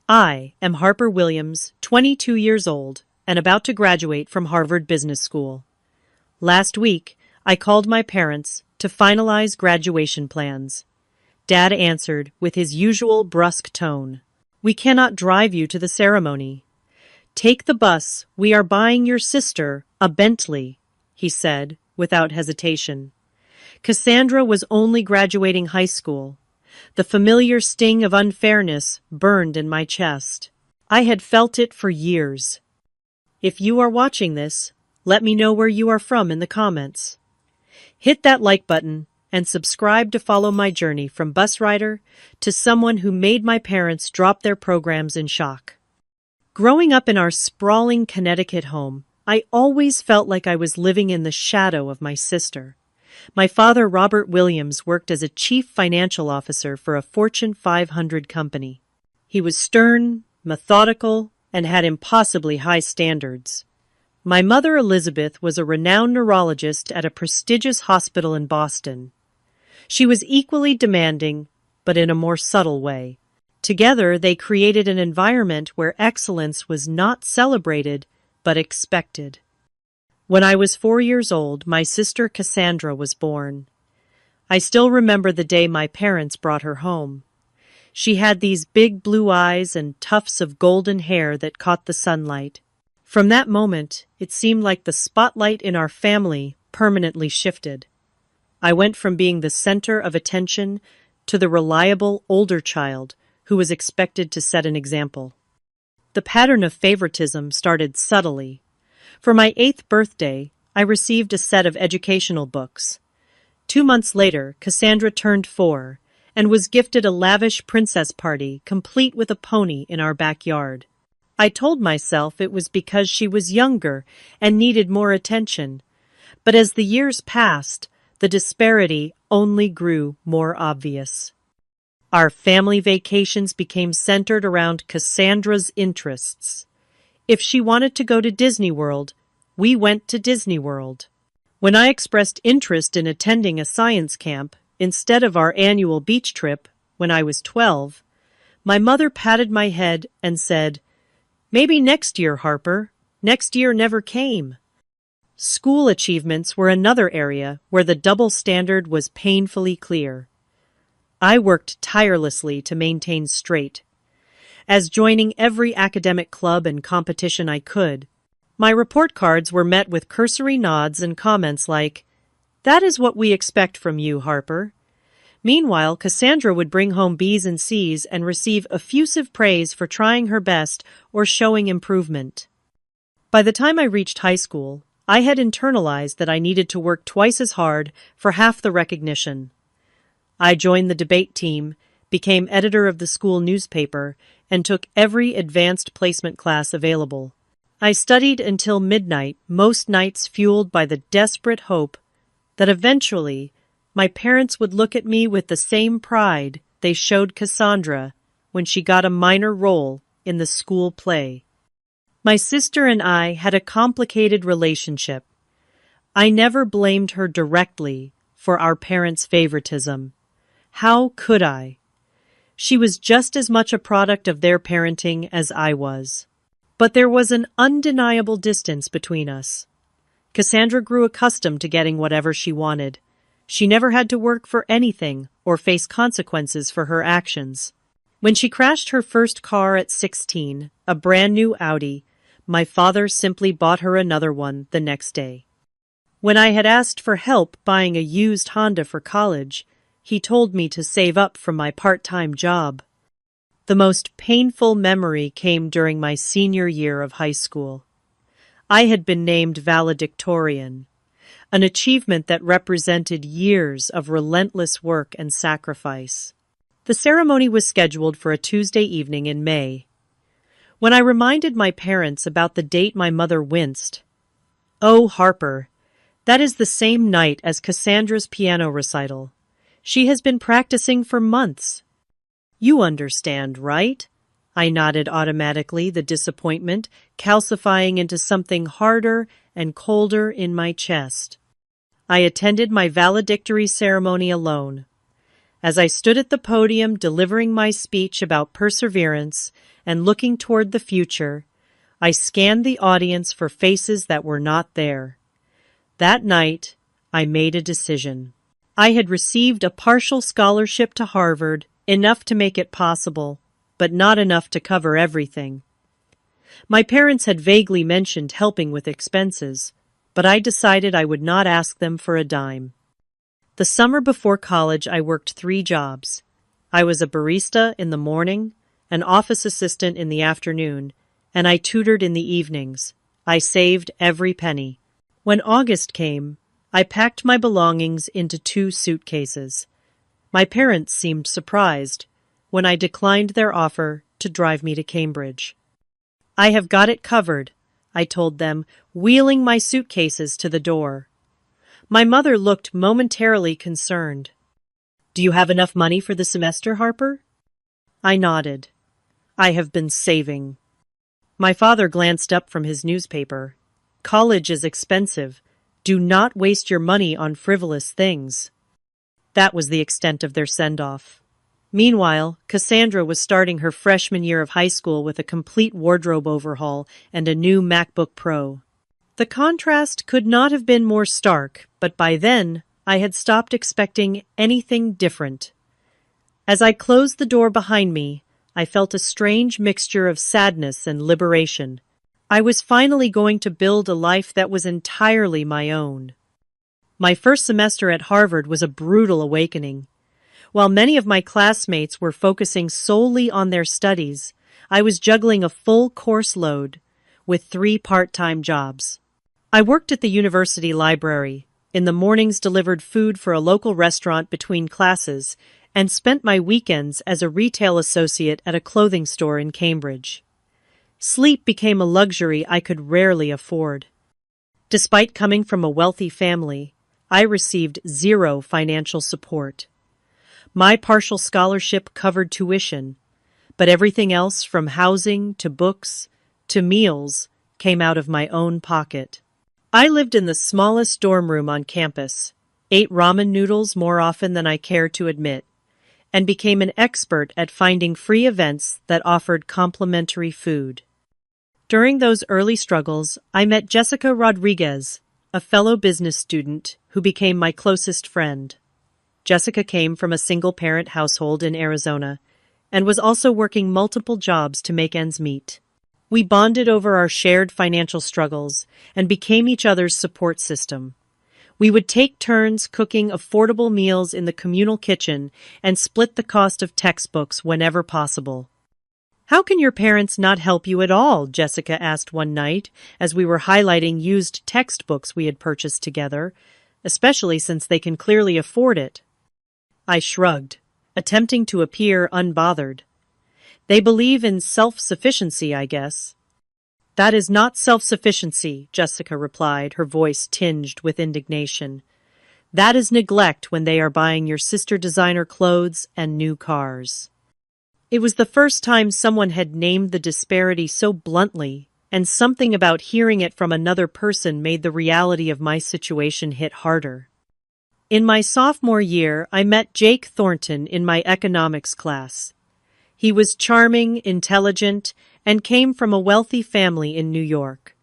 I am Harper Williams, 22 years old, and about to graduate from Harvard Business School. Last week, I called my parents to finalize graduation plans. Dad answered with his usual brusque tone. "We cannot drive you to the ceremony. Take the bus, we are buying your sister a Bentley," he said, without hesitation. Cassandra was only graduating high school. The familiar sting of unfairness burned in my chest. I had felt it for years. If you are watching this, let me know where you are from in the comments. Hit that like button and subscribe to follow my journey from bus rider to someone who made my parents drop their programs in shock. Growing up in our sprawling Connecticut home, I always felt like I was living in the shadow of my sister. My father, Robert Williams, worked as a chief financial officer for a Fortune 500 company. He was stern, methodical, and had impossibly high standards. My mother, Elizabeth, was a renowned neurologist at a prestigious hospital in Boston. She was equally demanding, but in a more subtle way. Together, they created an environment where excellence was not celebrated, but expected. When I was 4 years old, my sister Cassandra was born. I still remember the day my parents brought her home. She had these big blue eyes and tufts of golden hair that caught the sunlight. From that moment, it seemed like the spotlight in our family permanently shifted. I went from being the center of attention to the reliable older child who was expected to set an example. The pattern of favoritism started subtly. For my 8th birthday, I received a set of educational books. 2 months later, Cassandra turned 4 and was gifted a lavish princess party complete with a pony in our backyard. I told myself it was because she was younger and needed more attention, but as the years passed, the disparity only grew more obvious. Our family vacations became centered around Cassandra's interests. If she wanted to go to Disney World, we went to Disney World. When I expressed interest in attending a science camp instead of our annual beach trip when I was 12, my mother patted my head and said, "Maybe next year, Harper. Next year never came." School achievements were another area where the double standard was painfully clear. I worked tirelessly to maintain straight. As joining every academic club and competition I could, my report cards were met with cursory nods and comments like, "That is what we expect from you, Harper." Meanwhile, Cassandra would bring home B's and C's and receive effusive praise for trying her best or showing improvement. By the time I reached high school, I had internalized that I needed to work twice as hard for half the recognition. I joined the debate team, became editor of the school newspaper, and took every advanced placement class available. I studied until midnight, most nights fueled by the desperate hope that eventually my parents would look at me with the same pride they showed Cassandra when she got a minor role in the school play. My sister and I had a complicated relationship. I never blamed her directly for our parents' favoritism. How could I? She was just as much a product of their parenting as I was. But there was an undeniable distance between us. Cassandra grew accustomed to getting whatever she wanted. She never had to work for anything or face consequences for her actions. When she crashed her first car at 16, a brand new Audi, my father simply bought her another one the next day. When I had asked for help buying a used Honda for college, he told me to save up from my part-time job. The most painful memory came during my senior year of high school. I had been named valedictorian, an achievement that represented years of relentless work and sacrifice. The ceremony was scheduled for a Tuesday evening in May. When I reminded my parents about the date, my mother winced. "Oh, Harper, that is the same night as Cassandra's piano recital. She has been practicing for months." "You understand, right?" I nodded automatically, the disappointment calcifying into something harder and colder in my chest. I attended my valedictory ceremony alone. As I stood at the podium delivering my speech about perseverance and looking toward the future, I scanned the audience for faces that were not there. That night, I made a decision. I had received a partial scholarship to Harvard, enough to make it possible, but not enough to cover everything. My parents had vaguely mentioned helping with expenses, but I decided I would not ask them for a dime. The summer before college, I worked 3 jobs. I was a barista in the morning, an office assistant in the afternoon, and I tutored in the evenings. I saved every penny. When August came, I packed my belongings into 2 suitcases. My parents seemed surprised when I declined their offer to drive me to Cambridge. "I have got it covered," I told them, wheeling my suitcases to the door. My mother looked momentarily concerned. "Do you have enough money for the semester, Harper?" I nodded. "I have been saving." My father glanced up from his newspaper. "College is expensive. Do not waste your money on frivolous things." That was the extent of their send-off. Meanwhile, Cassandra was starting her freshman year of high school with a complete wardrobe overhaul and a new MacBook Pro. The contrast could not have been more stark, but by then, I had stopped expecting anything different. As I closed the door behind me, I felt a strange mixture of sadness and liberation. I was finally going to build a life that was entirely my own. My first semester at Harvard was a brutal awakening. While many of my classmates were focusing solely on their studies, I was juggling a full course load with 3 part-time jobs. I worked at the university library, in the mornings delivered food for a local restaurant between classes, and spent my weekends as a retail associate at a clothing store in Cambridge. Sleep became a luxury I could rarely afford. Despite coming from a wealthy family, I received 0 financial support. My partial scholarship covered tuition, but everything else from housing to books to meals came out of my own pocket. I lived in the smallest dorm room on campus, ate ramen noodles more often than I cared to admit, and became an expert at finding free events that offered complimentary food. During those early struggles, I met Jessica Rodriguez, a fellow business student who became my closest friend. Jessica came from a single-parent household in Arizona and was also working multiple jobs to make ends meet. We bonded over our shared financial struggles and became each other's support system. We would take turns cooking affordable meals in the communal kitchen and split the cost of textbooks whenever possible. "How can your parents not help you at all?" Jessica asked one night as we were highlighting used textbooks we had purchased together, especially since they can clearly afford it. I shrugged, attempting to appear unbothered. "They believe in self-sufficiency, I guess." "That is not self-sufficiency," Jessica replied, her voice tinged with indignation. "That is neglect when they are buying your sister designer clothes and new cars." It was the first time someone had named the disparity so bluntly, and something about hearing it from another person made the reality of my situation hit harder. In my sophomore year, I met Jake Thornton in my economics class. He was charming, intelligent, and came from a wealthy family in New York.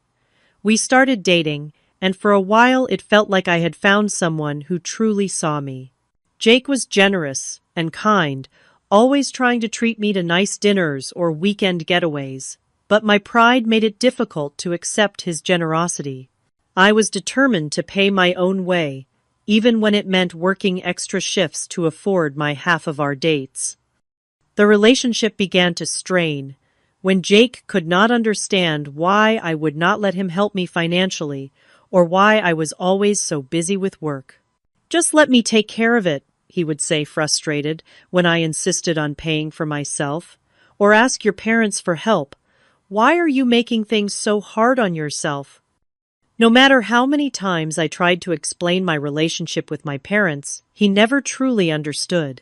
We started dating, and for a while it felt like I had found someone who truly saw me. Jake was generous and kind, always trying to treat me to nice dinners or weekend getaways, but my pride made it difficult to accept his generosity. I was determined to pay my own way, even when it meant working extra shifts to afford my half of our dates. The relationship began to strain when Jake could not understand why I would not let him help me financially or why I was always so busy with work. "Just let me take care of it," he would say, frustrated, when I insisted on paying for myself. "Or ask your parents for help. Why are you making things so hard on yourself?" No matter how many times I tried to explain my relationship with my parents, he never truly understood.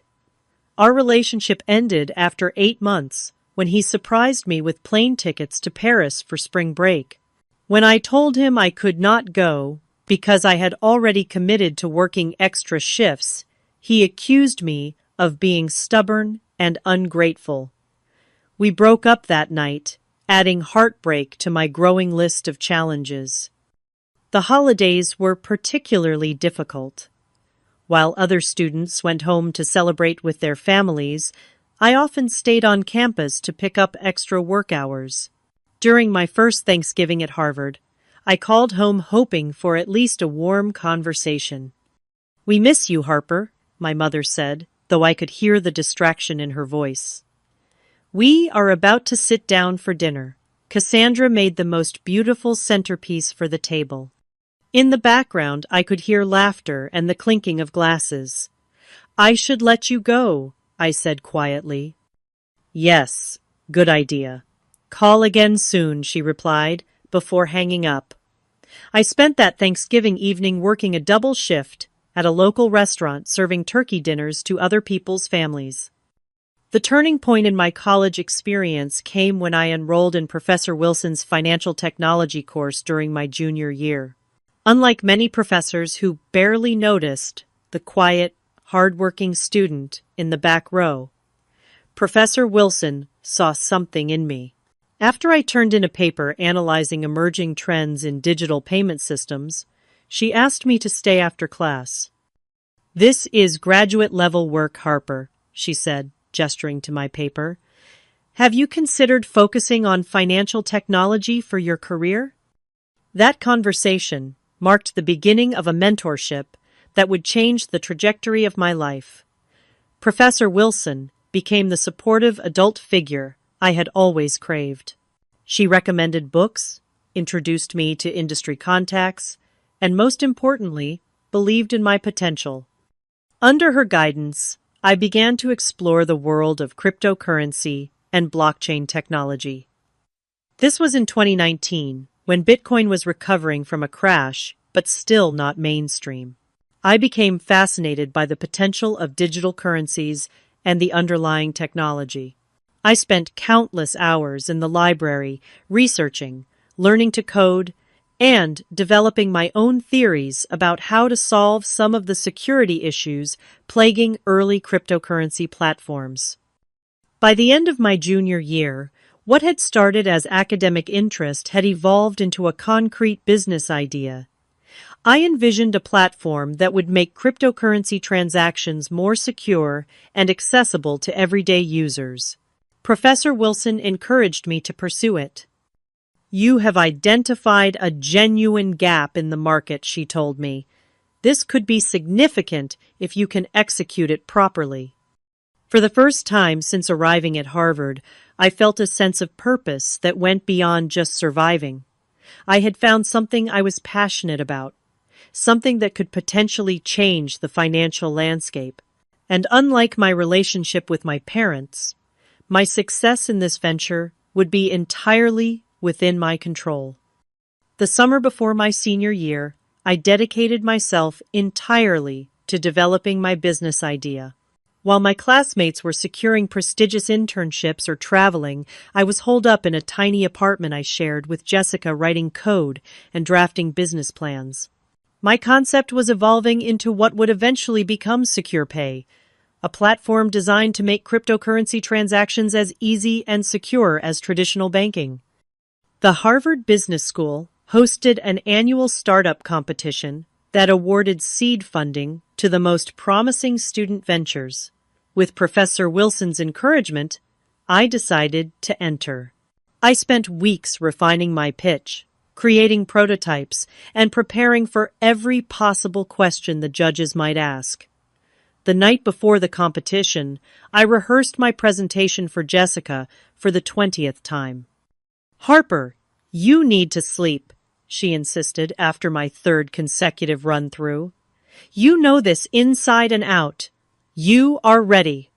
Our relationship ended after 8 months, when he surprised me with plane tickets to Paris for spring break. When I told him I could not go because I had already committed to working extra shifts, he accused me of being stubborn and ungrateful. We broke up that night, adding heartbreak to my growing list of challenges. The holidays were particularly difficult. While other students went home to celebrate with their families, I often stayed on campus to pick up extra work hours. During my first Thanksgiving at Harvard, I called home hoping for at least a warm conversation. "We miss you, Harper," my mother said, though I could hear the distraction in her voice. "We are about to sit down for dinner." Cassandra made the most beautiful centerpiece for the table. In the background, I could hear laughter and the clinking of glasses. "I should let you go," I said quietly. "Yes, good idea. Call again soon," she replied, before hanging up. I spent that Thanksgiving evening working a double shift at a local restaurant serving turkey dinners to other people's families. The turning point in my college experience came when I enrolled in Professor Wilson's financial technology course during my junior year. Unlike many professors who barely noticed the quiet, hard-working student in the back row, Professor Wilson saw something in me. After I turned in a paper analyzing emerging trends in digital payment systems, she asked me to stay after class. "This is graduate-level work, Harper," she said, gesturing to my paper. "Have you considered focusing on financial technology for your career?" That conversation marked the beginning of a mentorship that would change the trajectory of my life. Professor Wilson became the supportive adult figure I had always craved. She recommended books, introduced me to industry contacts, and most importantly, believed in my potential. Under her guidance, I began to explore the world of cryptocurrency and blockchain technology. This was in 2019, when Bitcoin was recovering from a crash, but still not mainstream. I became fascinated by the potential of digital currencies and the underlying technology. I spent countless hours in the library researching, learning to code, and developing my own theories about how to solve some of the security issues plaguing early cryptocurrency platforms. By the end of my junior year, what had started as academic interest had evolved into a concrete business idea. I envisioned a platform that would make cryptocurrency transactions more secure and accessible to everyday users. Professor Wilson encouraged me to pursue it. "You have identified a genuine gap in the market," she told me. "This could be significant if you can execute it properly." For the first time since arriving at Harvard, I felt a sense of purpose that went beyond just surviving. I had found something I was passionate about, something that could potentially change the financial landscape. And unlike my relationship with my parents, my success in this venture would be entirely within my control. The summer before my senior year, I dedicated myself entirely to developing my business idea. While my classmates were securing prestigious internships or traveling, I was holed up in a tiny apartment I shared with Jessica, writing code and drafting business plans. My concept was evolving into what would eventually become SecurePay, a platform designed to make cryptocurrency transactions as easy and secure as traditional banking. The Harvard Business School hosted an annual startup competition that awarded seed funding to the most promising student ventures. With Professor Wilson's encouragement, I decided to enter. I spent weeks refining my pitch, creating prototypes, and preparing for every possible question the judges might ask. The night before the competition, I rehearsed my presentation for Jessica for the 20th time. "Harper, you need to sleep," she insisted after my third consecutive run-through. "You know this inside and out. You are ready."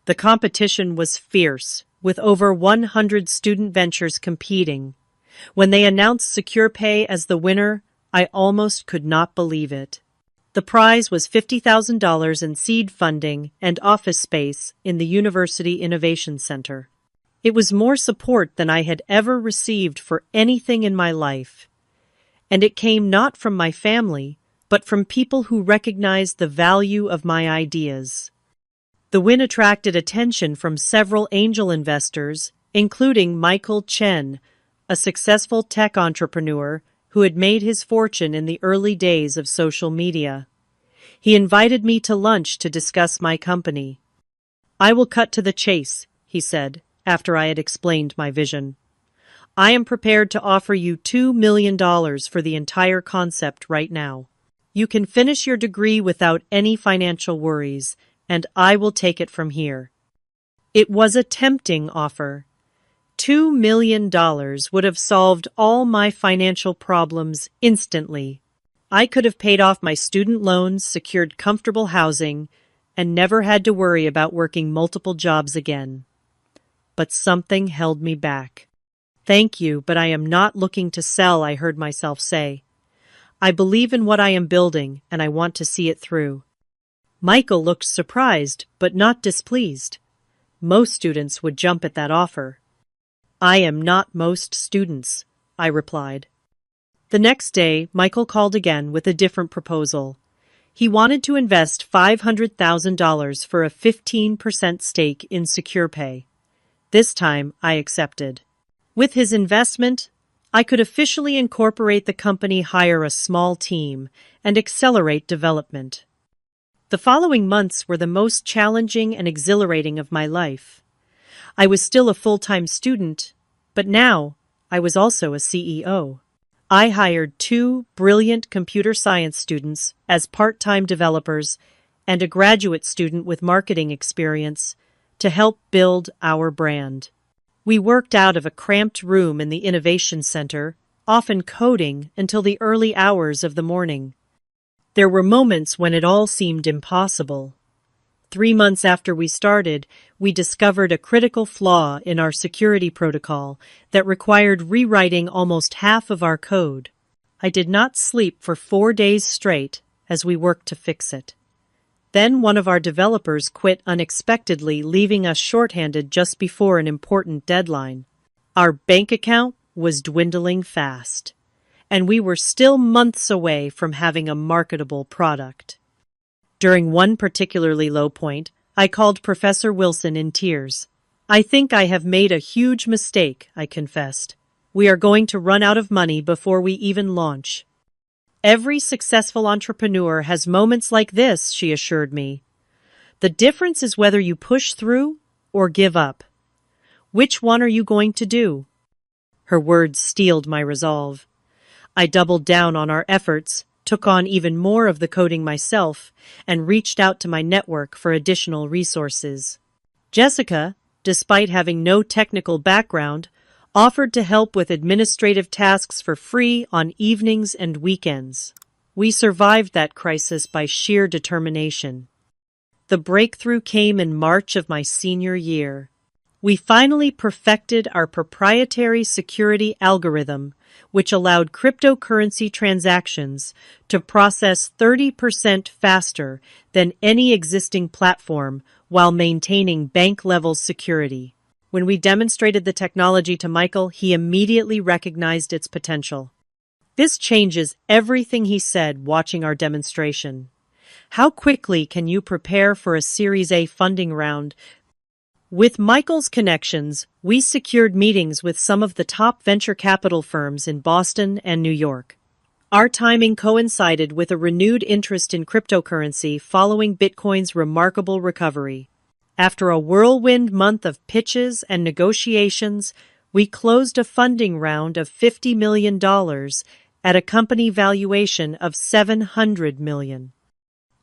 The competition was fierce, with over 100 student ventures competing. When they announced SecurePay as the winner, I almost could not believe it. The prize was $50,000 in seed funding and office space in the University Innovation Center. It was more support than I had ever received for anything in my life. And it came not from my family, but from people who recognized the value of my ideas. The win attracted attention from several angel investors, including Michael Chen, a successful tech entrepreneur who had made his fortune in the early days of social media. He invited me to lunch to discuss my company. "I will cut to the chase," he said, after I had explained my vision. "I am prepared to offer you $2 million for the entire concept right now. You can finish your degree without any financial worries, and I will take it from here." It was a tempting offer. $2 million would have solved all my financial problems instantly. I could have paid off my student loans, secured comfortable housing, and never had to worry about working multiple jobs again. But something held me back. "Thank you, but I am not looking to sell," I heard myself say. "I believe in what I am building, and I want to see it through." Michael looked surprised, but not displeased. Most students would jump at that offer. "I am not most students," I replied. The next day, Michael called again with a different proposal. He wanted to invest $500,000 for a 15% stake in SecurePay. This time, I accepted. With his investment, I could officially incorporate the company, hire a small team, and accelerate development. The following months were the most challenging and exhilarating of my life. I was still a full-time student, but now I was also a CEO. I hired 2 brilliant computer science students as part-time developers and a graduate student with marketing experience to help build our brand. We worked out of a cramped room in the Innovation Center, often coding until the early hours of the morning. There were moments when it all seemed impossible. 3 months after we started, we discovered a critical flaw in our security protocol that required rewriting almost half of our code. I did not sleep for 4 days straight as we worked to fix it. Then one of our developers quit unexpectedly, leaving us shorthanded just before an important deadline. Our bank account was dwindling fast, and we were still months away from having a marketable product. During one particularly low point, I called Professor Wilson in tears. "I think I have made a huge mistake," I confessed. "We are going to run out of money before we even launch." "Every successful entrepreneur has moments like this," she assured me. "The difference is whether you push through or give up. Which one are you going to do?" Her words steeled my resolve. I doubled down on our efforts, took on even more of the coding myself, and reached out to my network for additional resources. Jessica, despite having no technical background, offered to help with administrative tasks for free on evenings and weekends. We survived that crisis by sheer determination. The breakthrough came in March of my senior year. We finally perfected our proprietary security algorithm, which allowed cryptocurrency transactions to process 30% faster than any existing platform while maintaining bank-level security. When we demonstrated the technology to Michael, he immediately recognized its potential. "This changes everything," he said, watching our demonstration. "How quickly can you prepare for a Series A funding round?" With Michael's connections, we secured meetings with some of the top venture capital firms in Boston and New York. Our timing coincided with a renewed interest in cryptocurrency following Bitcoin's remarkable recovery. After a whirlwind month of pitches and negotiations, we closed a funding round of $50 million at a company valuation of $700 million.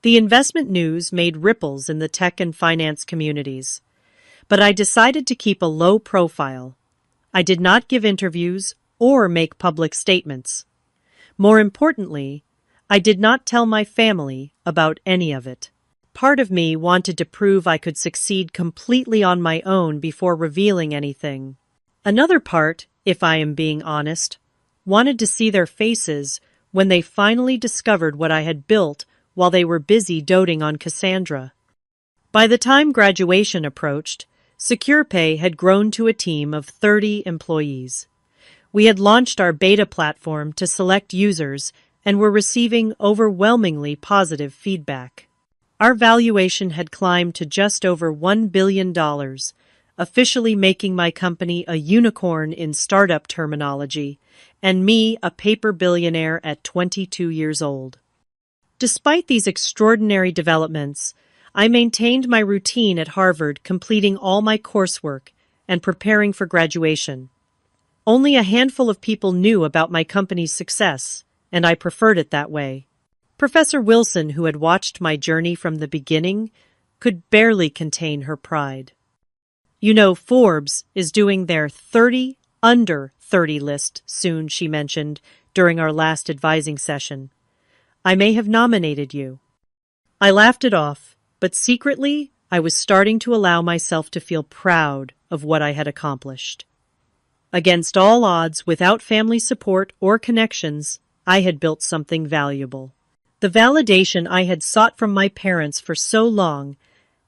The investment news made ripples in the tech and finance communities. But I decided to keep a low profile. I did not give interviews or make public statements. More importantly, I did not tell my family about any of it. Part of me wanted to prove I could succeed completely on my own before revealing anything. Another part, if I am being honest, wanted to see their faces when they finally discovered what I had built while they were busy doting on Cassandra. By the time graduation approached, SecurePay had grown to a team of 30 employees. We had launched our beta platform to select users and were receiving overwhelmingly positive feedback. Our valuation had climbed to just over $1 billion, officially making my company a unicorn in startup terminology, and me a paper billionaire at 22 years old. Despite these extraordinary developments, I maintained my routine at Harvard, completing all my coursework and preparing for graduation. Only a handful of people knew about my company's success, and I preferred it that way. Professor Wilson, who had watched my journey from the beginning, could barely contain her pride. You know, Forbes is doing their 30 under 30 list soon, she mentioned during our last advising session. I may have nominated you. I laughed it off, but secretly I was starting to allow myself to feel proud of what I had accomplished. Against all odds, without family support or connections, I had built something valuable. The validation I had sought from my parents for so long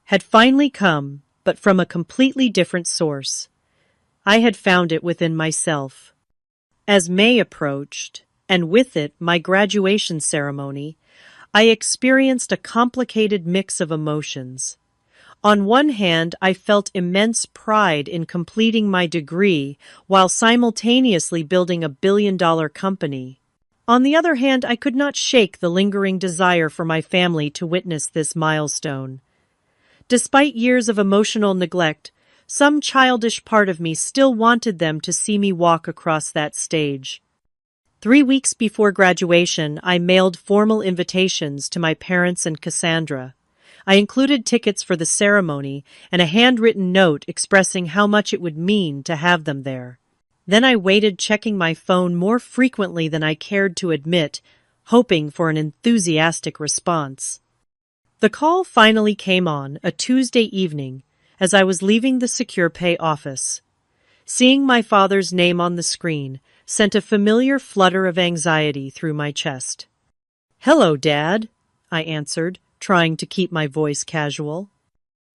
had finally come, but from a completely different source. I had found it within myself. As May approached, and with it my graduation ceremony, I experienced a complicated mix of emotions. On one hand, I felt immense pride in completing my degree while simultaneously building a billion-dollar company. On the other hand, I could not shake the lingering desire for my family to witness this milestone. Despite years of emotional neglect, some childish part of me still wanted them to see me walk across that stage. 3 weeks before graduation, I mailed formal invitations to my parents and Cassandra. I included tickets for the ceremony and a handwritten note expressing how much it would mean to have them there. Then I waited, checking my phone more frequently than I cared to admit, hoping for an enthusiastic response. The call finally came on a Tuesday evening as I was leaving the SecurePay office. Seeing my father's name on the screen sent a familiar flutter of anxiety through my chest. "Hello, Dad," I answered, trying to keep my voice casual.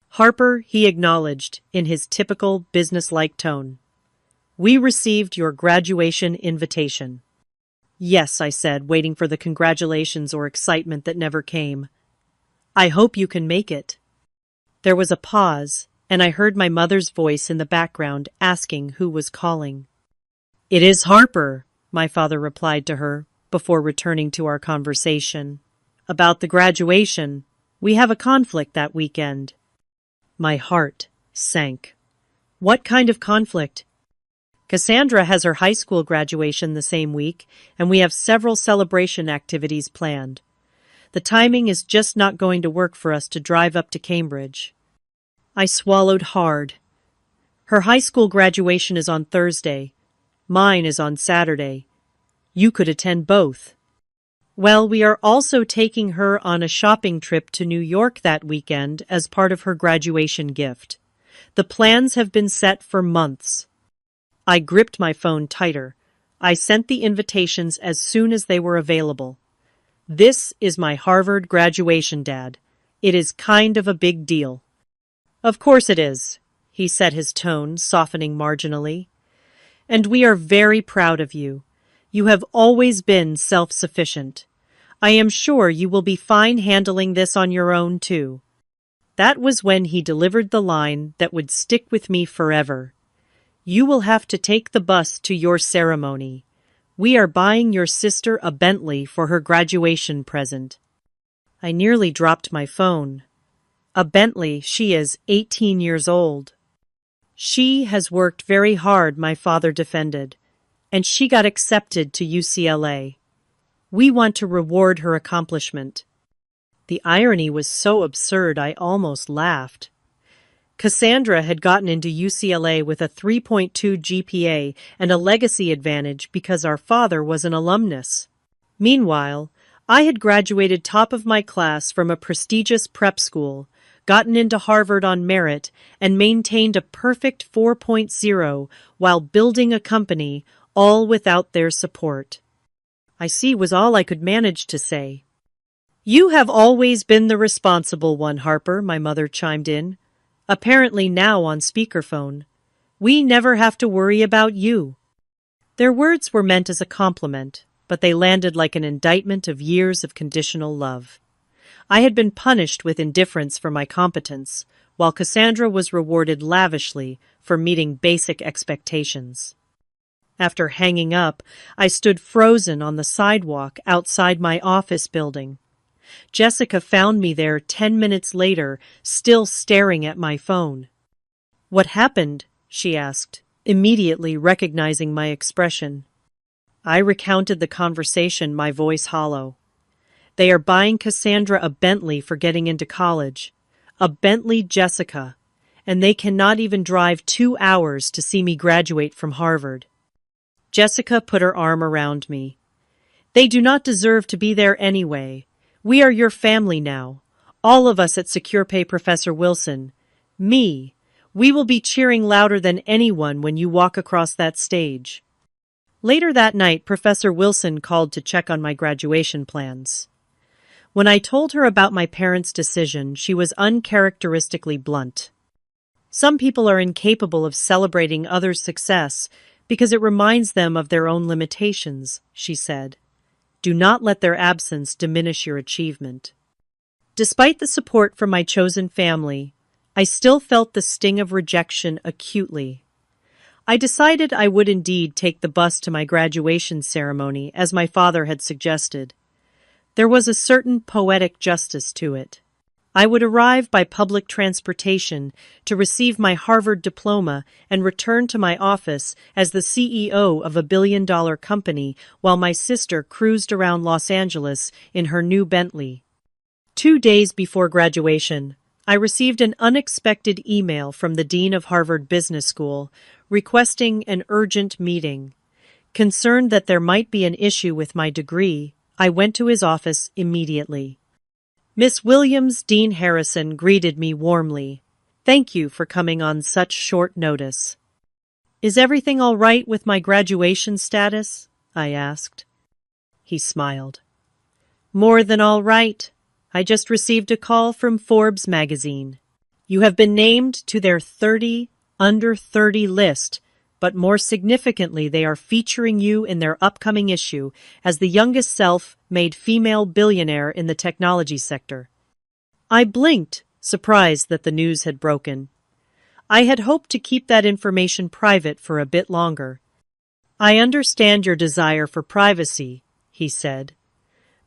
"Harper," he acknowledged in his typical business-like tone. "We received your graduation invitation." "Yes," I said, waiting for the congratulations or excitement that never came. "I hope you can make it." There was a pause, and I heard my mother's voice in the background asking who was calling. "It is Harper," my father replied to her, before returning to our conversation. "About the graduation, we have a conflict that weekend." My heart sank. "What kind of conflict?" "Cassandra has her high school graduation the same week, and we have several celebration activities planned. The timing is just not going to work for us to drive up to Cambridge." I swallowed hard. "Her high school graduation is on Thursday. Mine is on Saturday. You could attend both." "Well, we are also taking her on a shopping trip to New York that weekend as part of her graduation gift. The plans have been set for months." I gripped my phone tighter. I sent the invitations as soon as they were available. "This is my Harvard graduation, Dad. It is kind of a big deal." "Of course it is," he said, his tone softening marginally. "And we are very proud of you. You have always been self-sufficient. I am sure you will be fine handling this on your own, too." That was when he delivered the line that would stick with me forever. "You will have to take the bus to your ceremony. We are buying your sister a Bentley for her graduation present." I nearly dropped my phone. A Bentley? She is 18 years old. "She has worked very hard," my father defended, "and she got accepted to UCLA. We want to reward her accomplishment." The irony was so absurd I almost laughed. Cassandra had gotten into UCLA with a 3.2 GPA and a legacy advantage because our father was an alumnus. Meanwhile, I had graduated top of my class from a prestigious prep school, gotten into Harvard on merit, and maintained a perfect 4.0 while building a company, all without their support. "I see," was all I could manage to say. "You have always been the responsible one, Harper," my mother chimed in, apparently now on speakerphone. "We never have to worry about you." Their words were meant as a compliment, but they landed like an indictment of years of conditional love. I had been punished with indifference for my competence, while Cassandra was rewarded lavishly for meeting basic expectations. After hanging up, I stood frozen on the sidewalk outside my office building. Jessica found me there 10 minutes later, still staring at my phone. "What happened?" she asked, immediately recognizing my expression. I recounted the conversation, my voice hollow. "They are buying Cassandra a Bentley for getting into college. A Bentley, Jessica. And they cannot even drive 2 hours to see me graduate from Harvard." Jessica put her arm around me. "They do not deserve to be there anyway. We are your family now. All of us at SecurePay, Professor Wilson. Me. We will be cheering louder than anyone when you walk across that stage." Later that night, Professor Wilson called to check on my graduation plans. When I told her about my parents' decision, she was uncharacteristically blunt. "Some people are incapable of celebrating others' success because it reminds them of their own limitations," she said. "Do not let their absence diminish your achievement." Despite the support from my chosen family, I still felt the sting of rejection acutely. I decided I would indeed take the bus to my graduation ceremony, as my father had suggested. There was a certain poetic justice to it. I would arrive by public transportation to receive my Harvard diploma and return to my office as the CEO of a billion-dollar company while my sister cruised around Los Angeles in her new Bentley. 2 days before graduation, I received an unexpected email from the dean of Harvard Business School requesting an urgent meeting. Concerned that there might be an issue with my degree, I went to his office immediately. Miss Williams, Dean Harrison greeted me warmly. "Thank you for coming on such short notice." "Is everything all right with my graduation status?" I asked. He smiled. "More than all right. I just received a call from Forbes magazine. You have been named to their 30 under 30 list, but more significantly, they are featuring you in their upcoming issue as the youngest self-made female billionaire in the technology sector." I blinked, surprised that the news had broken. I had hoped to keep that information private for a bit longer. "I understand your desire for privacy," he said.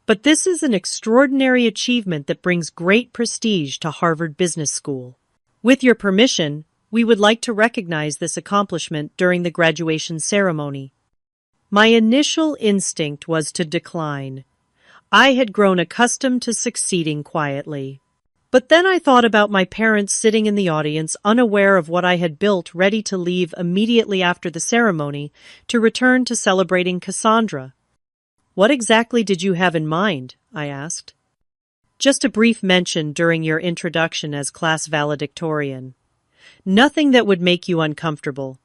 "But this is an extraordinary achievement that brings great prestige to Harvard Business School. With your permission, we would like to recognize this accomplishment during the graduation ceremony." My initial instinct was to decline. I had grown accustomed to succeeding quietly. But then I thought about my parents sitting in the audience, unaware of what I had built, ready to leave immediately after the ceremony to return to celebrating Cassandra. "What exactly did you have in mind?" I asked. "Just a brief mention during your introduction as class valedictorian. Nothing that would make you uncomfortable."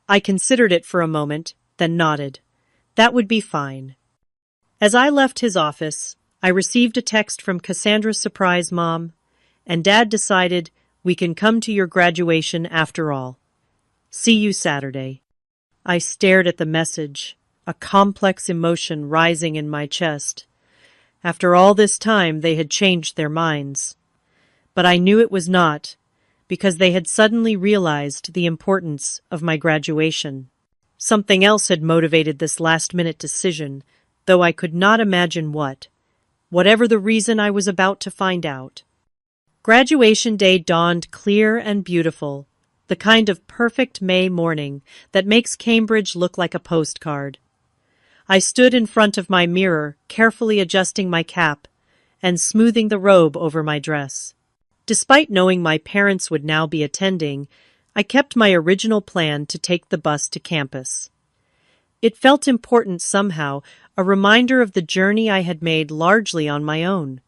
I considered it for a moment, then nodded. That would be fine. As I left his office, I received a text from Cassandra's surprise mom, and Dad decided we can come to your graduation after all. See you Saturday. I stared at the message, a complex emotion rising in my chest. After all this time, they had changed their minds. But I knew it was not, because they had suddenly realized the importance of my graduation. Something else had motivated this last-minute decision, though I could not imagine what. Whatever the reason, I was about to find out. Graduation day dawned clear and beautiful, the kind of perfect May morning that makes Cambridge look like a postcard. I stood in front of my mirror, carefully adjusting my cap and smoothing the robe over my dress. Despite knowing my parents would now be attending, I kept my original plan to take the bus to campus. It felt important somehow, a reminder of the journey I had made largely on my own.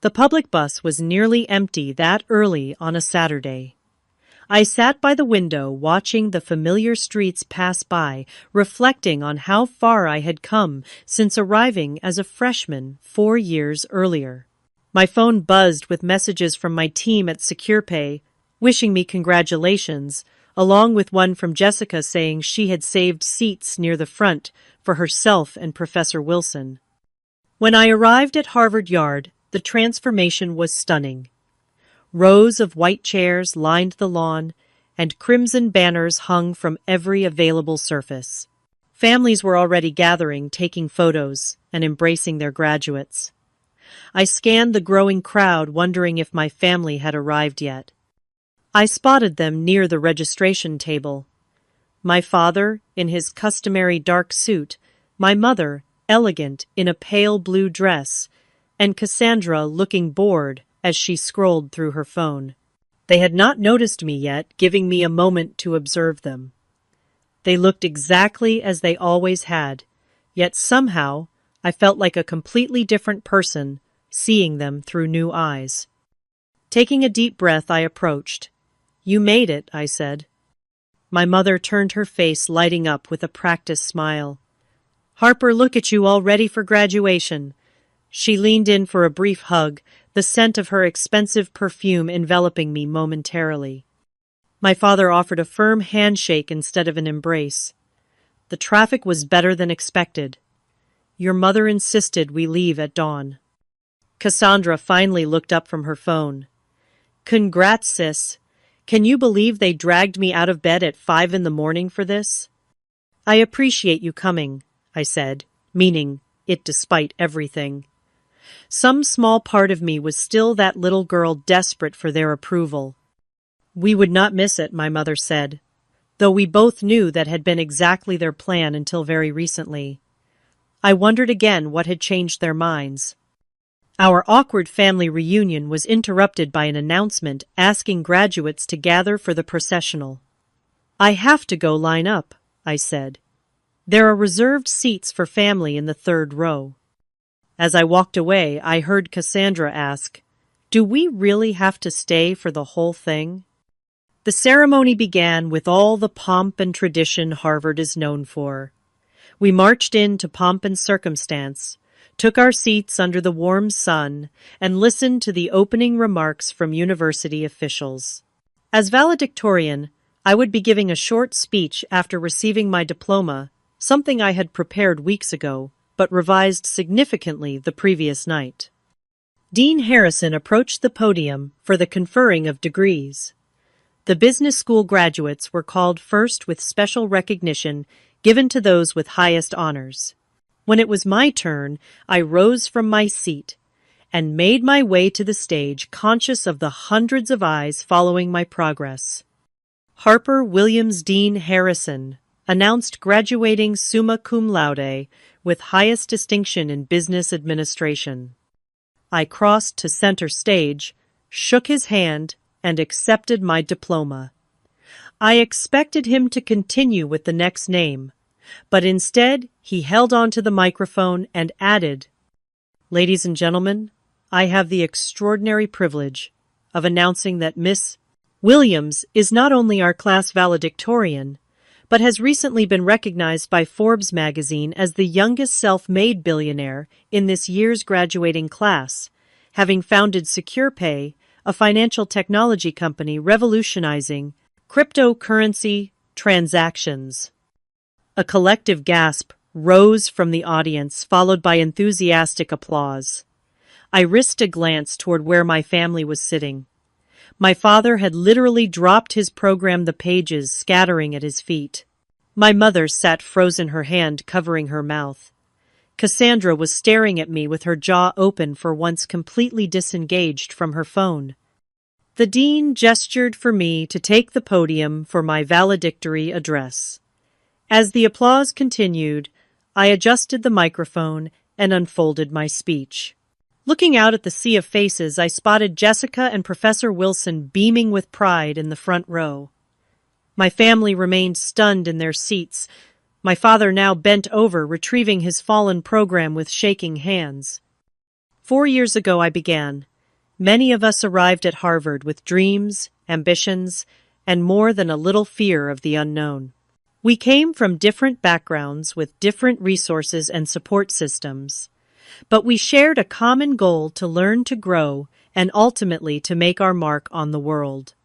The public bus was nearly empty that early on a Saturday. I sat by the window watching the familiar streets pass by, reflecting on how far I had come since arriving as a freshman 4 years earlier. My phone buzzed with messages from my team at SecurePay, wishing me congratulations, along with one from Jessica saying she had saved seats near the front for herself and Professor Wilson. When I arrived at Harvard Yard, The transformation was stunning. Rows of white chairs lined the lawn, and crimson banners hung from every available surface. Families were already gathering, taking photos, and embracing their graduates. I scanned the growing crowd, wondering if my family had arrived yet. I spotted them near the registration table. My father, in his customary dark suit, my mother, elegant in a pale blue dress, and Cassandra looking bored as she scrolled through her phone. They had not noticed me yet, giving me a moment to observe them. They looked exactly as they always had, yet somehow I felt like a completely different person, seeing them through new eyes. Taking a deep breath, I approached. "You made it," I said. My mother turned her face, lighting up with a practiced smile. "Harper, look at you, all ready for graduation." She leaned in for a brief hug, the scent of her expensive perfume enveloping me momentarily. My father offered a firm handshake instead of an embrace. The traffic was better than expected. Your mother insisted we leave at dawn. Cassandra finally looked up from her phone. "Congrats, sis. Can you believe they dragged me out of bed at 5 in the morning for this?" "I appreciate you coming," I said, meaning it despite everything. Some small part of me was still that little girl desperate for their approval. "We would not miss it," my mother said, though we both knew that had been exactly their plan until very recently. I wondered again what had changed their minds. Our awkward family reunion was interrupted by an announcement asking graduates to gather for the processional. "I have to go line up," I said. "There are reserved seats for family in the third row." As I walked away, I heard Cassandra ask, "Do we really have to stay for the whole thing?" The ceremony began with all the pomp and tradition Harvard is known for. We marched in to pomp and circumstance, took our seats under the warm sun, and listened to the opening remarks from university officials. As valedictorian, I would be giving a short speech after receiving my diploma, something I had prepared weeks ago, but revised significantly the previous night. Dean Harrison approached the podium for the conferring of degrees. The business school graduates were called first with special recognition given to those with highest honors. When it was my turn, I rose from my seat and made my way to the stage, conscious of the hundreds of eyes following my progress. Harper Williams Dean Harrison, announced graduating summa cum laude with highest distinction in business administration. I crossed to center stage, shook his hand, and accepted my diploma. I expected him to continue with the next name, but instead he held on to the microphone and added, "Ladies and gentlemen, I have the extraordinary privilege of announcing that Miss Williams is not only our class valedictorian, but has recently been recognized by Forbes magazine as the youngest self-made billionaire in this year's graduating class, having founded SecurePay, a financial technology company revolutionizing cryptocurrency transactions." A collective gasp rose from the audience, followed by enthusiastic applause. I risked a glance toward where my family was sitting. My father had literally dropped his program, the pages scattering at his feet. My mother sat frozen, her hand covering her mouth. Cassandra was staring at me with her jaw open, for once completely disengaged from her phone. The dean gestured for me to take the podium for my valedictory address. As the applause continued, I adjusted the microphone and unfolded my speech. Looking out at the sea of faces, I spotted Jessica and Professor Wilson beaming with pride in the front row. My family remained stunned in their seats, my father now bent over, retrieving his fallen program with shaking hands. 4 years ago I began. Many of us arrived at Harvard with dreams, ambitions, and more than a little fear of the unknown. We came from different backgrounds with different resources and support systems, but we shared a common goal to learn, to grow, and ultimately to make our mark on the world.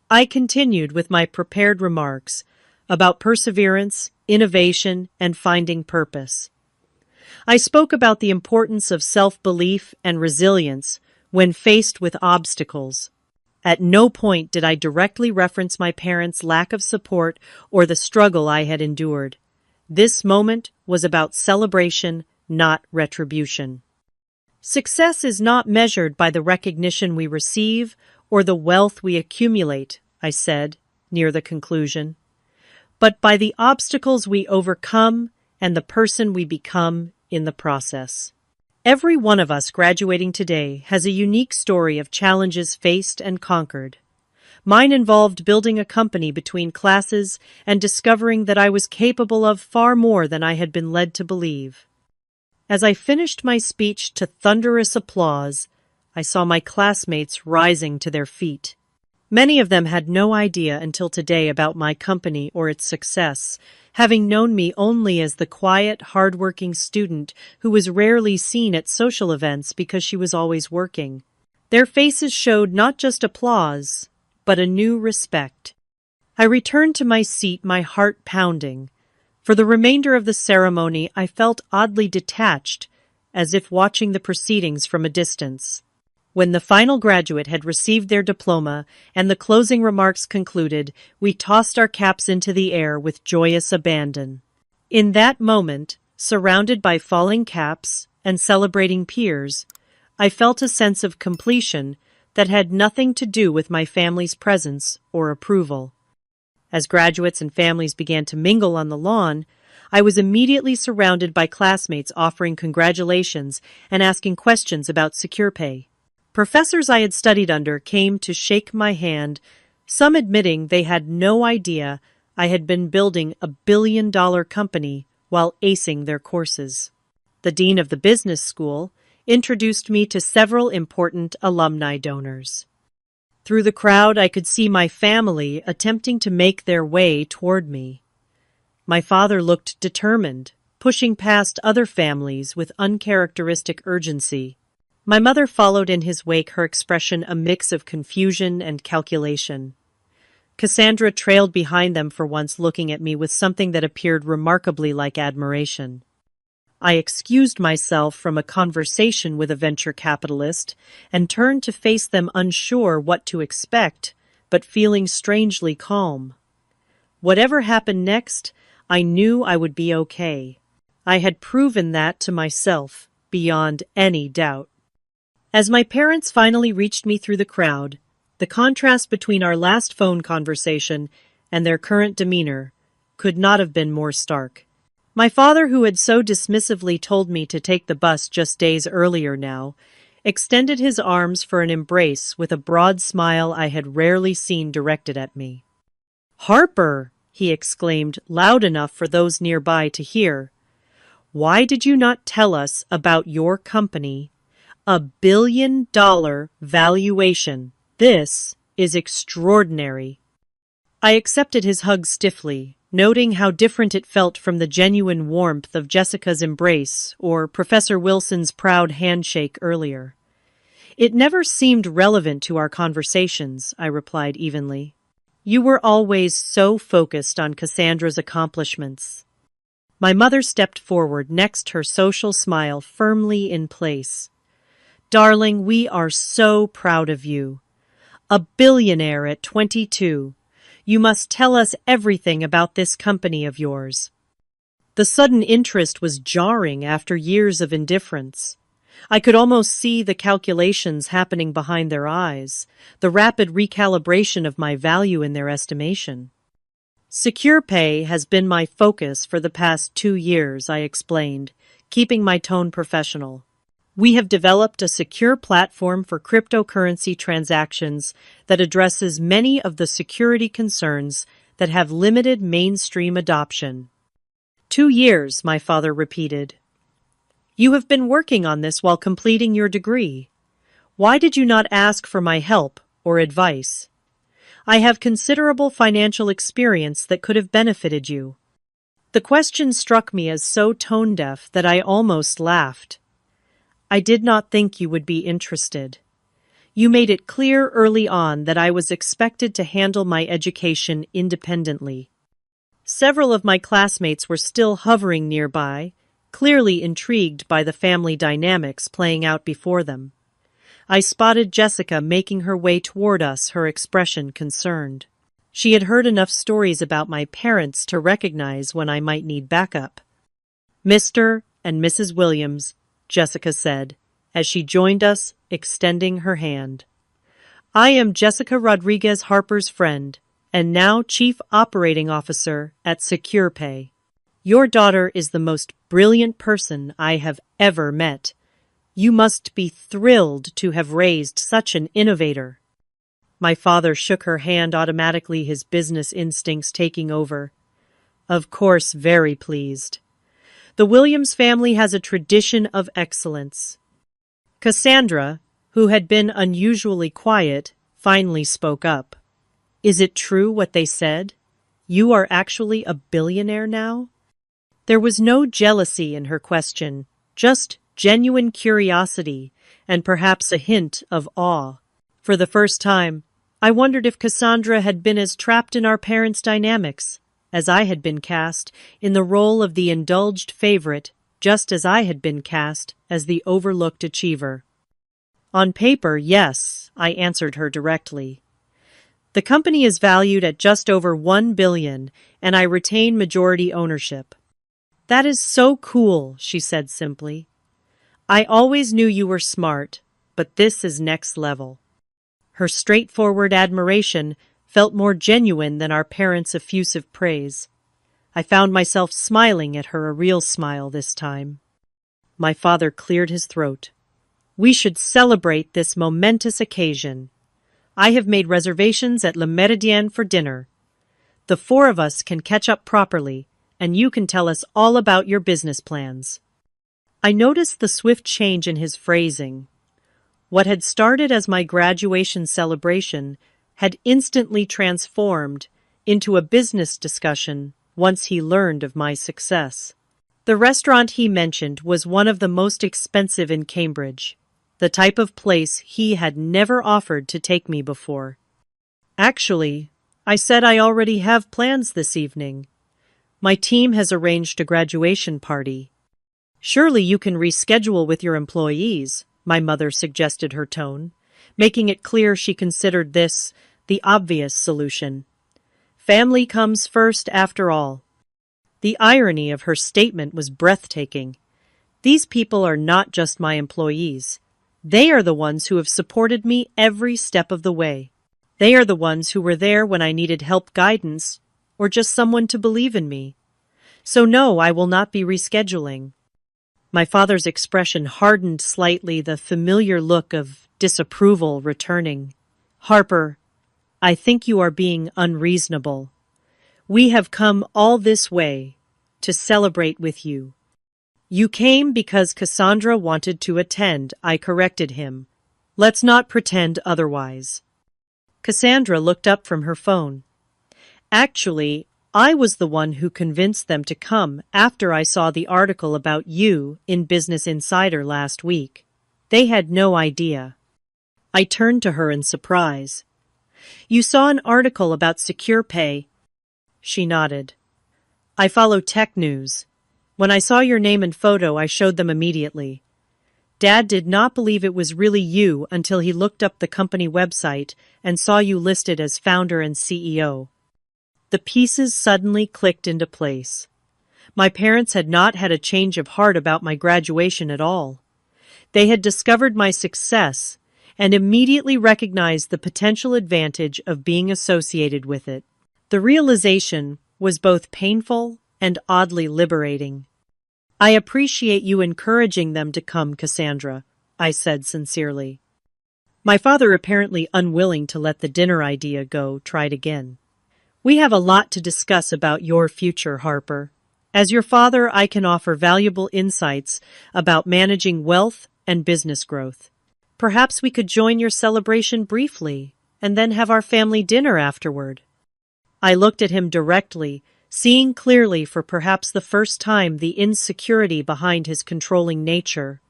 I continued with my prepared remarks about perseverance, innovation, and finding purpose. I spoke about the importance of self-belief and resilience when faced with obstacles. At no point did I directly reference my parents' lack of support or the struggle I had endured. This moment was about celebration, not retribution. Success is not measured by the recognition we receive or the wealth we accumulate, I said, near the conclusion, but by the obstacles we overcome and the person we become in the process. Every one of us graduating today has a unique story of challenges faced and conquered. Mine involved building a company between classes and discovering that I was capable of far more than I had been led to believe. As I finished my speech to thunderous applause, I saw my classmates rising to their feet. Many of them had no idea until today about my company or its success, having known me only as the quiet, hard-working student who was rarely seen at social events because she was always working. Their faces showed not just applause, but a new respect. I returned to my seat, my heart pounding. For the remainder of the ceremony, I felt oddly detached, as if watching the proceedings from a distance. When the final graduate had received their diploma and the closing remarks concluded, we tossed our caps into the air with joyous abandon. In that moment, surrounded by falling caps and celebrating peers, I felt a sense of completion that had nothing to do with my family's presence or approval. As graduates and families began to mingle on the lawn, I was immediately surrounded by classmates offering congratulations and asking questions about Secure Pay. Professors I had studied under came to shake my hand, some admitting they had no idea I had been building a billion-dollar company while acing their courses. The dean of the business school introduced me to several important alumni donors. Through the crowd, I could see my family attempting to make their way toward me. My father looked determined, pushing past other families with uncharacteristic urgency. My mother followed in his wake, her expression a mix of confusion and calculation. Cassandra trailed behind them for once, looking at me with something that appeared remarkably like admiration. I excused myself from a conversation with a venture capitalist and turned to face them, unsure what to expect, but feeling strangely calm. Whatever happened next, I knew I would be okay. I had proven that to myself, beyond any doubt. As my parents finally reached me through the crowd, the contrast between our last phone conversation and their current demeanor could not have been more stark. My father, who had so dismissively told me to take the bus just days earlier now, extended his arms for an embrace with a broad smile I had rarely seen directed at me. "Harper!" he exclaimed, loud enough for those nearby to hear. "Why did you not tell us about your company? $1 billion valuation. This is extraordinary." I accepted his hug stiffly, noting how different it felt from the genuine warmth of Jessica's embrace or Professor Wilson's proud handshake earlier. "It never seemed relevant to our conversations," I replied evenly. "You were always so focused on Cassandra's accomplishments." My mother stepped forward, next, her social smile firmly in place. "Darling, we are so proud of you. A billionaire at 22. You must tell us everything about this company of yours." The sudden interest was jarring after years of indifference. I could almost see the calculations happening behind their eyes, the rapid recalibration of my value in their estimation. "Secure Pay has been my focus for the past 2 years," I explained, keeping my tone professional. "We have developed a secure platform for cryptocurrency transactions that addresses many of the security concerns that have limited mainstream adoption." 2 years, my father repeated. "You have been working on this while completing your degree. Why did you not ask for my help or advice? I have considerable financial experience that could have benefited you." The question struck me as so tone-deaf that I almost laughed. "I did not think you would be interested. You made it clear early on that I was expected to handle my education independently." Several of my classmates were still hovering nearby, clearly intrigued by the family dynamics playing out before them. I spotted Jessica making her way toward us, her expression concerned. She had heard enough stories about my parents to recognize when I might need backup. "Mr. and Mrs. Williams," Jessica said, as she joined us, extending her hand. "I am Jessica Rodriguez Harper's friend, and now Chief Operating Officer at SecurePay. Your daughter is the most brilliant person I have ever met. You must be thrilled to have raised such an innovator." My father shook her hand automatically, his business instincts taking over. "Of course, very pleased. The Williams family has a tradition of excellence." Cassandra, who had been unusually quiet, finally spoke up. "Is it true what they said? You are actually a billionaire now?" There was no jealousy in her question, just genuine curiosity and perhaps a hint of awe. For the first time, I wondered if Cassandra had been as trapped in our parents' dynamics as I had been cast in the role of the indulged favorite, just as I had been cast as the overlooked achiever. "On paper, yes," I answered her directly. "The company is valued at just over $1 billion, and I retain majority ownership." "That is so cool," she said simply. "I always knew you were smart, but this is next level." Her straightforward admiration felt more genuine than our parents' effusive praise. I found myself smiling at her, a real smile this time. My father cleared his throat. "We should celebrate this momentous occasion. I have made reservations at Le Méridien for dinner. The four of us can catch up properly, and you can tell us all about your business plans." I noticed the swift change in his phrasing. What had started as my graduation celebration had instantly transformed into a business discussion once he learned of my success. The restaurant he mentioned was one of the most expensive in Cambridge, the type of place he had never offered to take me before. "Actually," I said, "I already have plans this evening. My team has arranged a graduation party." "Surely you can reschedule with your employees," my mother suggested, her tone, making it clear she considered this the obvious solution. Family comes first, after all. The irony of her statement was breathtaking. These people are not just my employees. They are the ones who have supported me every step of the way. They are the ones who were there when I needed help, guidance, or just someone to believe in me. So no, I will not be rescheduling. My father's expression hardened slightly, the familiar look of disapproval returning. "Harper, I think you are being unreasonable. We have come all this way to celebrate with you." "You came because Cassandra wanted to attend," I corrected him. "Let's not pretend otherwise." Cassandra looked up from her phone. "Actually, I was the one who convinced them to come after I saw the article about you in Business Insider last week. They had no idea." I turned to her in surprise. "You saw an article about SecurePay?" She nodded. "I follow tech news. When I saw your name and photo, I showed them immediately. Dad did not believe it was really you until he looked up the company website and saw you listed as founder and CEO. The pieces suddenly clicked into place. My parents had not had a change of heart about my graduation at all. They had discovered my success and immediately recognized the potential advantage of being associated with it. The realization was both painful and oddly liberating. "I appreciate you encouraging them to come, Cassandra," I said sincerely. My father, apparently unwilling to let the dinner idea go, tried again. "We have a lot to discuss about your future, Harper. As your father, I can offer valuable insights about managing wealth and business growth. Perhaps we could join your celebration briefly and then have our family dinner afterward." I looked at him directly, seeing clearly for perhaps the first time the insecurity behind his controlling nature.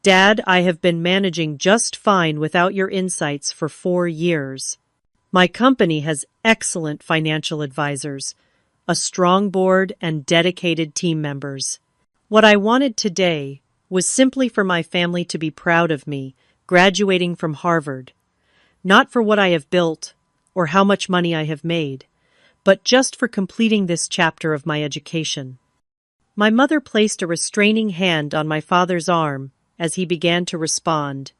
"Dad, I have been managing just fine without your insights for 4 years. My company has excellent financial advisors, a strong board, and dedicated team members. What I wanted today was simply for my family to be proud of me, graduating from Harvard, not for what I have built or how much money I have made, but just for completing this chapter of my education. My mother placed a restraining hand on my father's arm as he began to respond.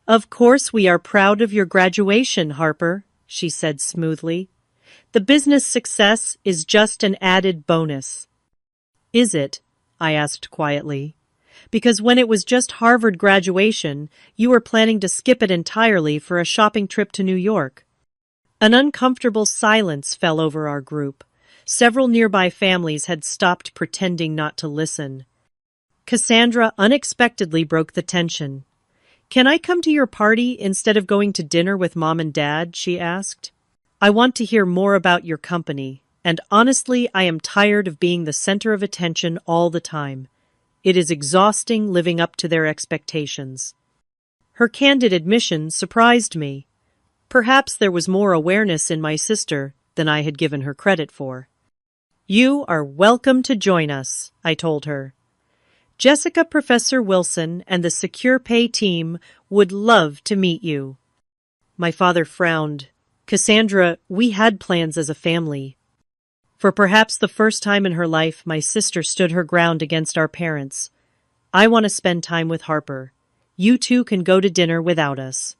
"Of course we are proud of your graduation, Harper," she said smoothly. "The business success is just an added bonus." "Is it?" I asked quietly. "Because when it was just Harvard graduation, you were planning to skip it entirely for a shopping trip to New York." An uncomfortable silence fell over our group. Several nearby families had stopped pretending not to listen. Cassandra unexpectedly broke the tension. "Can I come to your party instead of going to dinner with Mom and Dad?" she asked. "I want to hear more about your company, and honestly, I am tired of being the center of attention all the time. It is exhausting living up to their expectations." Her candid admission surprised me. Perhaps there was more awareness in my sister than I had given her credit for. "You are welcome to join us," I told her. "Jessica, Professor Wilson, and the Secure Pay team would love to meet you." My father frowned. "Cassandra, we had plans as a family." For perhaps the first time in her life, my sister stood her ground against our parents. "I want to spend time with Harper. You two can go to dinner without us."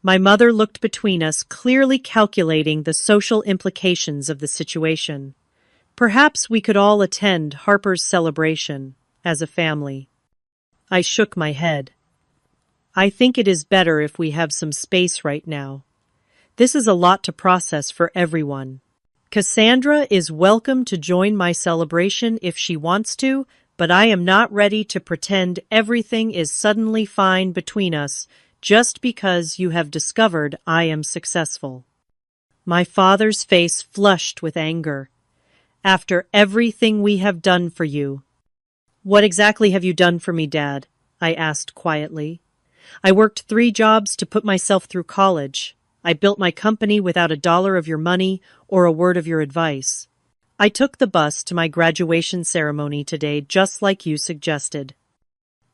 My mother looked between us, clearly calculating the social implications of the situation. Perhaps we could all attend Harper's celebration as a family. I shook my head. "I think it is better if we have some space right now. This is a lot to process for everyone. Cassandra is welcome to join my celebration if she wants to, but I am not ready to pretend everything is suddenly fine between us just because you have discovered I am successful." My father's face flushed with anger. "After everything we have done for you." "What exactly have you done for me, Dad?" I asked quietly. "I worked 3 jobs to put myself through college. I built my company without a dollar of your money or a word of your advice. I took the bus to my graduation ceremony today just like you suggested."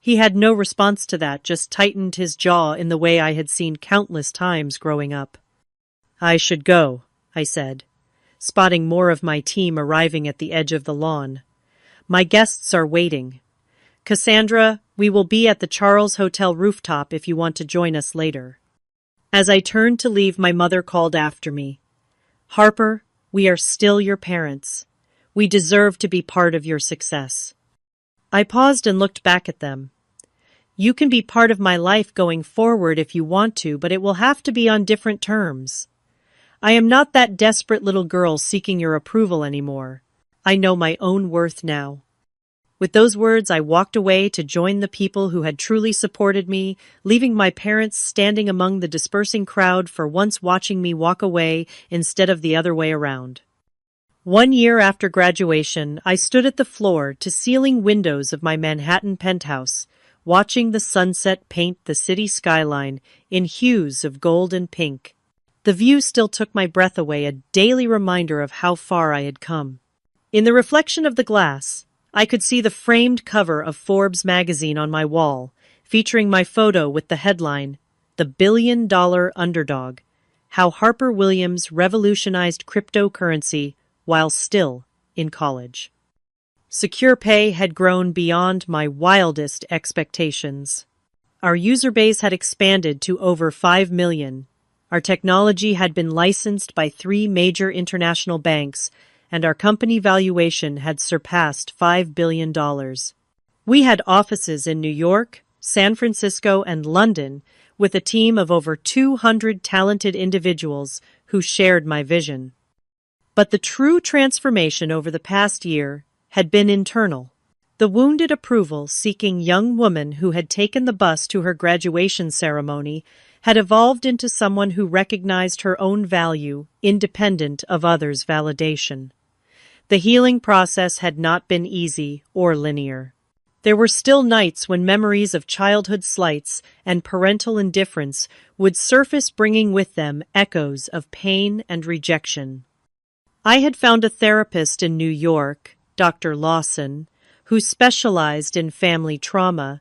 He had no response to that, just tightened his jaw in the way I had seen countless times growing up. "I should go," I said, spotting more of my team arriving at the edge of the lawn. "My guests are waiting. Cassandra, we will be at the Charles Hotel rooftop if you want to join us later." As I turned to leave, my mother called after me. "Harper, we are still your parents. We deserve to be part of your success." I paused and looked back at them. "You can be part of my life going forward if you want to, but it will have to be on different terms. I am not that desperate little girl seeking your approval anymore. I know my own worth now." With those words, I walked away to join the people who had truly supported me, leaving my parents standing among the dispersing crowd for once watching me walk away instead of the other way around. 1 year after graduation, I stood at the floor-to-ceiling windows of my Manhattan penthouse, watching the sunset paint the city skyline in hues of gold and pink. The view still took my breath away, a daily reminder of how far I had come. In the reflection of the glass, I could see the framed cover of Forbes magazine on my wall, featuring my photo with the headline, "The Billion-Dollar Underdog: How Harper Williams Revolutionized Cryptocurrency While Still in College." Secure Pay had grown beyond my wildest expectations. Our user base had expanded to over 5 million. Our technology had been licensed by 3 major international banks, and our company valuation had surpassed $5 billion. We had offices in New York, San Francisco, and London, with a team of over 200 talented individuals who shared my vision. But the true transformation over the past year had been internal. The wounded approval-seeking young woman who had taken the bus to her graduation ceremony had evolved into someone who recognized her own value, independent of others' validation. The healing process had not been easy or linear. There were still nights when memories of childhood slights and parental indifference would surface, bringing with them echoes of pain and rejection. I had found a therapist in New York, Dr. Lawson, who specialized in family trauma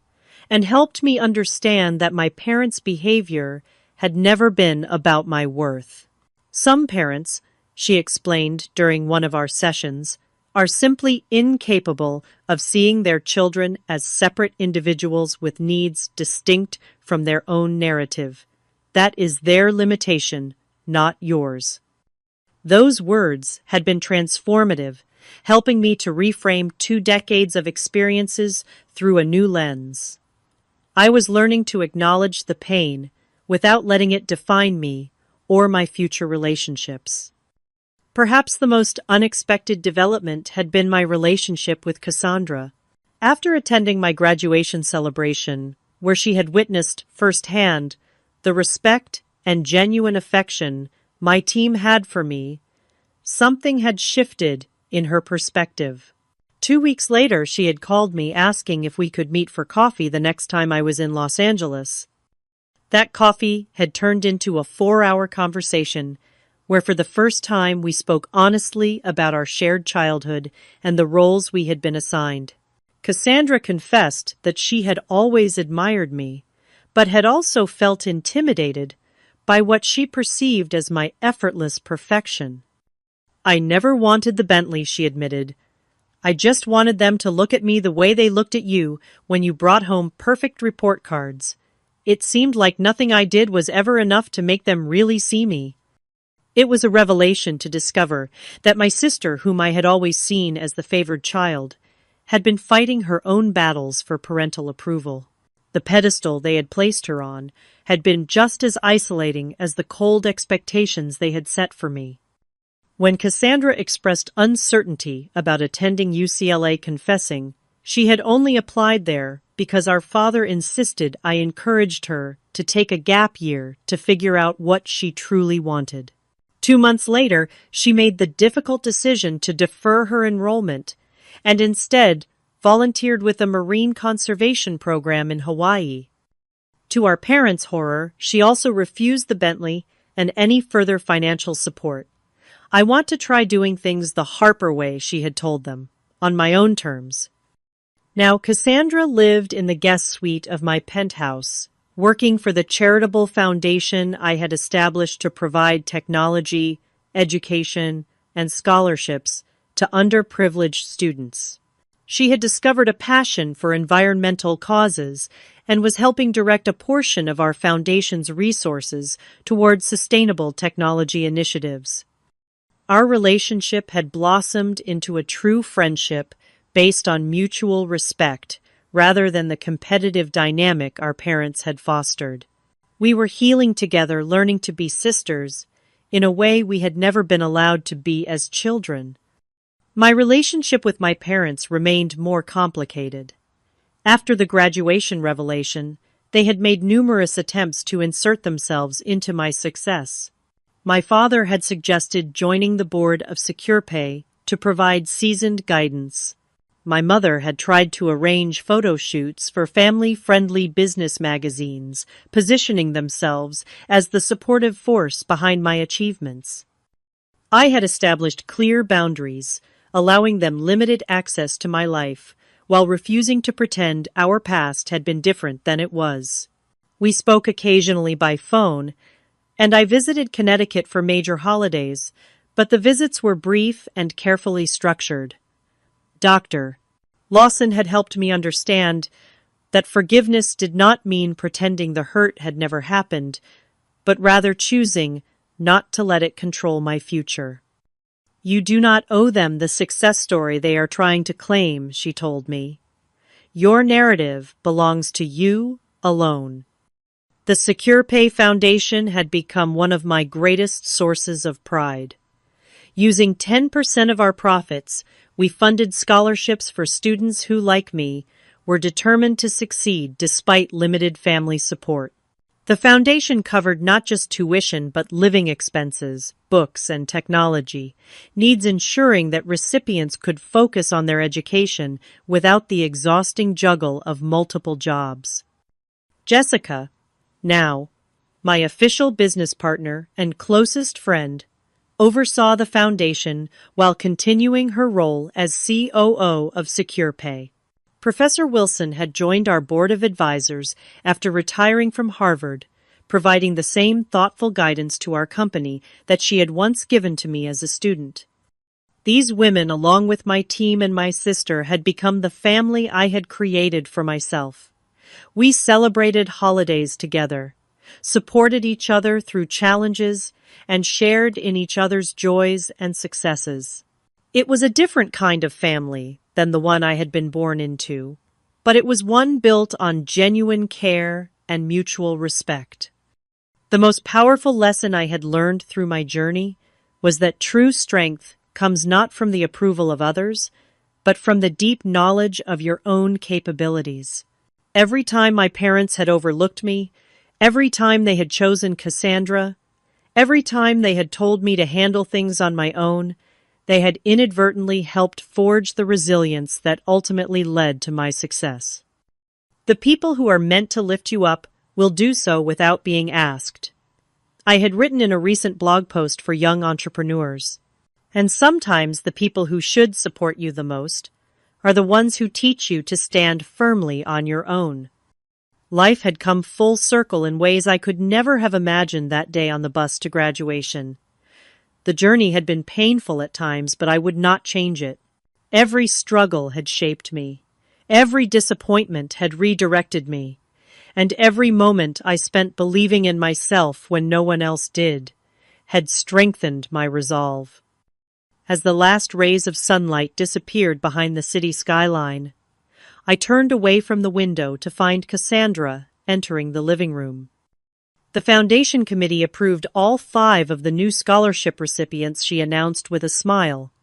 and helped me understand that my parents' behavior had never been about my worth. Some parents, she explained during one of our sessions, are simply incapable of seeing their children as separate individuals with needs distinct from their own narrative. That is their limitation, not yours. Those words had been transformative, helping me to reframe 2 decades of experiences through a new lens. I was learning to acknowledge the pain without letting it define me or my future relationships. Perhaps the most unexpected development had been my relationship with Cassandra. After attending my graduation celebration, where she had witnessed firsthand the respect and genuine affection my team had for me, something had shifted in her perspective. 2 weeks later, she had called me asking if we could meet for coffee the next time I was in Los Angeles. That coffee had turned into a 4-hour conversation where for the first time we spoke honestly about our shared childhood and the roles we had been assigned. Cassandra confessed that she had always admired me, but had also felt intimidated by what she perceived as my effortless perfection. "I never wanted the Bentley," she admitted. "I just wanted them to look at me the way they looked at you when you brought home perfect report cards. It seemed like nothing I did was ever enough to make them really see me." It was a revelation to discover that my sister, whom I had always seen as the favored child, had been fighting her own battles for parental approval. The pedestal they had placed her on had been just as isolating as the cold expectations they had set for me. When Cassandra expressed uncertainty about attending UCLA, confessing she had only applied there because our father insisted I encouraged her to take a gap year to figure out what she truly wanted. 2 months later, she made the difficult decision to defer her enrollment and instead volunteered with a marine conservation program in Hawaii. To our parents' horror, she also refused the Bentley and any further financial support. "I want to try doing things the Harper way," she had told them, "on my own terms." Now, Cassandra lived in the guest suite of my penthouse, working for the charitable foundation I had established to provide technology, education, and scholarships to underprivileged students. She had discovered a passion for environmental causes and was helping direct a portion of our foundation's resources towards sustainable technology initiatives. Our relationship had blossomed into a true friendship based on mutual respect, rather than the competitive dynamic our parents had fostered. We were healing together, learning to be sisters in a way we had never been allowed to be as children. My relationship with my parents remained more complicated. After the graduation revelation, they had made numerous attempts to insert themselves into my success. My father had suggested joining the board of SecurePay to provide seasoned guidance. My mother had tried to arrange photo shoots for family-friendly business magazines, positioning themselves as the supportive force behind my achievements. I had established clear boundaries, allowing them limited access to my life, while refusing to pretend our past had been different than it was. We spoke occasionally by phone, and I visited Connecticut for major holidays, but the visits were brief and carefully structured. Dr. Lawson had helped me understand that forgiveness did not mean pretending the hurt had never happened, but rather choosing not to let it control my future. "You do not owe them the success story they are trying to claim," she told me. "Your narrative belongs to you alone." The SecurePay Foundation had become one of my greatest sources of pride. Using 10% of our profits, we funded scholarships for students who, like me, were determined to succeed despite limited family support. The foundation covered not just tuition but living expenses, books, and technology, needs ensuring that recipients could focus on their education without the exhausting juggle of multiple jobs. Jessica, now my official business partner and closest friend, oversaw the foundation while continuing her role as COO of SecurePay. Professor Wilson had joined our board of advisors after retiring from Harvard, providing the same thoughtful guidance to our company that she had once given to me as a student. These women, along with my team and my sister, had become the family I had created for myself. We celebrated holidays together, supported each other through challenges, and shared in each other's joys and successes. It was a different kind of family than the one I had been born into, but it was one built on genuine care and mutual respect. The most powerful lesson I had learned through my journey was that true strength comes not from the approval of others, but from the deep knowledge of your own capabilities. Every time my parents had overlooked me, every time they had chosen Cassandra, every time they had told me to handle things on my own, they had inadvertently helped forge the resilience that ultimately led to my success. The people who are meant to lift you up will do so without being asked. I had written in a recent blog post for young entrepreneurs. And sometimes the people who should support you the most are the ones who teach you to stand firmly on your own. Life had come full circle in ways I could never have imagined that day on the bus to graduation. The journey had been painful at times, but I would not change it. Every struggle had shaped me. Every disappointment had redirected me. And every moment I spent believing in myself when no one else did had strengthened my resolve. As the last rays of sunlight disappeared behind the city skyline, I turned away from the window to find Cassandra entering the living room. The foundation committee approved all 5 of the new scholarship recipients she announced with a smile,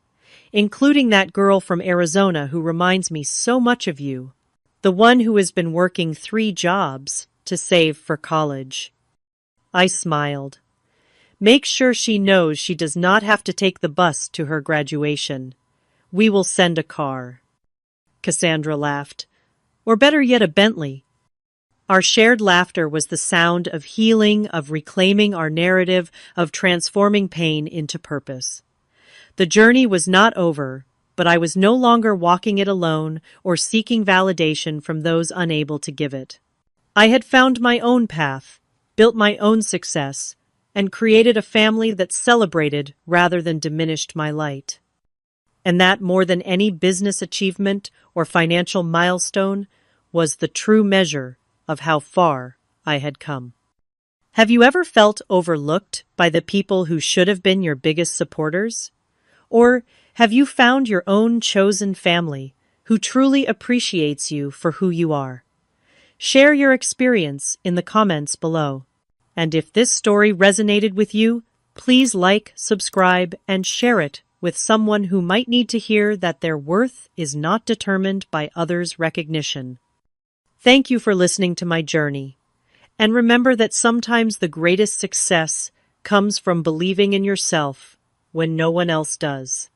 including that girl from Arizona who reminds me so much of you, the one who has been working 3 jobs to save for college. I smiled. Make sure she knows she does not have to take the bus to her graduation. We will send a car. Cassandra laughed. Or better yet, a Bentley. Our shared laughter was the sound of healing, of reclaiming our narrative, of transforming pain into purpose. The journey was not over, but I was no longer walking it alone or seeking validation from those unable to give it. I had found my own path, built my own success, and created a family that celebrated rather than diminished my light. And that, more than any business achievement or financial milestone, was the true measure of how far I had come. Have you ever felt overlooked by the people who should have been your biggest supporters? Or have you found your own chosen family who truly appreciates you for who you are? Share your experience in the comments below. And if this story resonated with you, please like, subscribe, and share it with someone who might need to hear that their worth is not determined by others' recognition. Thank you for listening to my journey. And remember that sometimes the greatest success comes from believing in yourself when no one else does.